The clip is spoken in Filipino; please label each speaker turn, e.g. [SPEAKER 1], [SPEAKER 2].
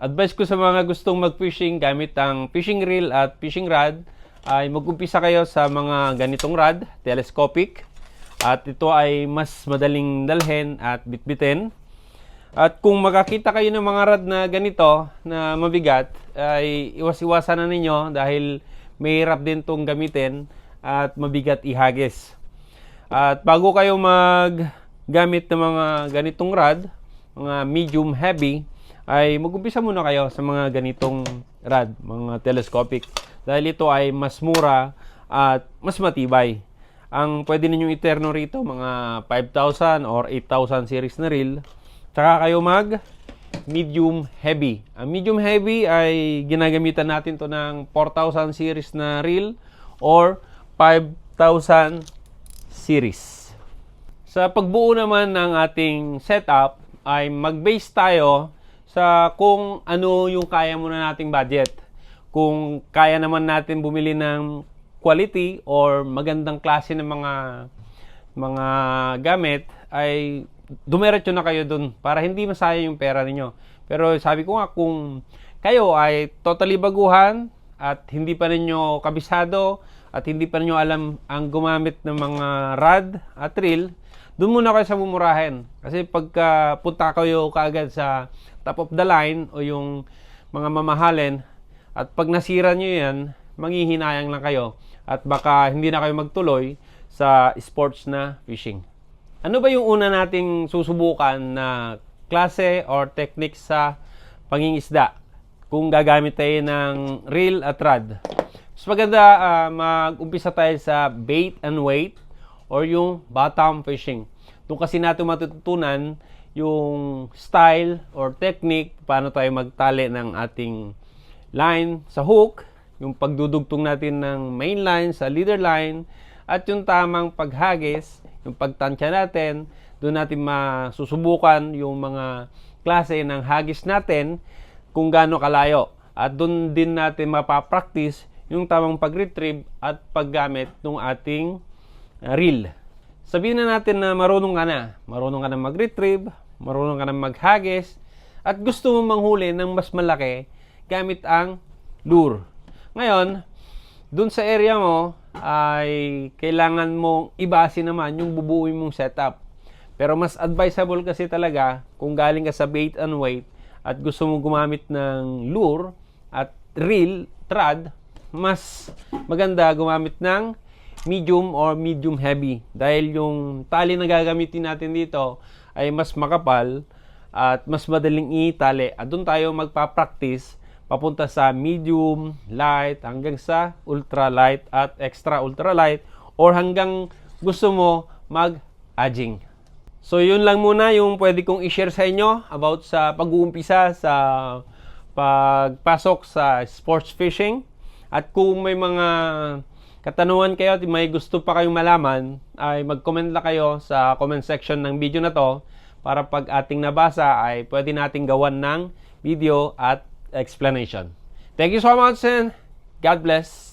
[SPEAKER 1] Advice ko sa mga gustong mag-fishing gamit ang fishing reel at fishing rod ay mag-umpisa kayo sa mga ganitong rod, telescopic. At ito ay mas madaling dalhin at bitbitin. At kung makakita kayo ng mga rod na ganito na mabigat, ay iwas-iwasan na ninyo dahil mahirap din itong gamitin at mabigat ihagis. At bago kayo maggamit ng mga ganitong rod, mga medium heavy, ay mag-umpisa muna kayo sa mga ganitong rod, mga telescopic. Dahil ito ay mas mura at mas matibay. Ang pwede ninyong iterno rito, mga 5,000 or 8,000 series na reel. Tsaka kayo medium heavy. Ang medium heavy ay ginagamitan natin to ng 4,000 series na reel or 5,000 series. Sa pagbuo naman ng ating setup ay mag-base tayo sa kung ano yung kaya muna nating budget. Kung kaya naman natin bumili ng quality or magandang klase ng mga gamit, ay dumiretso na kayo dun para hindi masayang yung pera ninyo. Pero sabi ko nga, kung kayo ay totally baguhan at hindi pa ninyo kabisado at hindi pa ninyo alam ang gumamit ng mga rod at reel, doon muna kayo sa mumurahin. Kasi pagka punta kayo kaagad sa top of the line o yung mga mamahalin at pag nasira nyo yan, manghihinayang lang kayo at baka hindi na kayo magtuloy sa sports na fishing. Ano ba yung una nating susubukan na klase or technique sa pangingisda kung gagamit tayo ng reel at rod? Mas maganda mag-umpisa tayo sa bait and weight or yung bottom fishing. Doon kasi natin matututunan yung style or technique, paano tayo magtali ng ating line sa hook, yung pagdudugtong natin ng main line sa leader line, at yung tamang paghagis, yung pagtansya natin. Doon natin masusubukan yung mga klase ng hagis natin kung gaano kalayo. At doon din natin mapapractice yung tamang pag-retrieve at paggamit ng ating reel. Sabihin na natin na marunong ka na mag-retrieve, marunong ka na maghagis, at gusto mong manghuli ng mas malaki gamit ang lure. Ngayon, dun sa area mo ay kailangan mong ibase naman yung bubuuin mong setup. Pero mas advisable kasi talaga kung galing ka sa bait and weight at gusto mong gumamit ng lure at reel, rod, mas maganda gumamit ng medium or medium heavy. Dahil yung tali na gagamitin natin dito ay mas makapal at mas madaling itali. At doon tayo magpa-practice papunta sa medium, light, hanggang sa ultra light at extra ultra light, or hanggang gusto mo mag-aging. So yun lang muna yung pwede kong i-share sa inyo about sa pag-uumpisa sa pagpasok sa sports fishing. At kung may mga katanungan kayo at may gusto pa kayong malaman, ay mag-comment lang kayo sa comment section ng video na to para pag ating nabasa ay pwede nating gawan ng video at explanation. Thank you so much and God bless.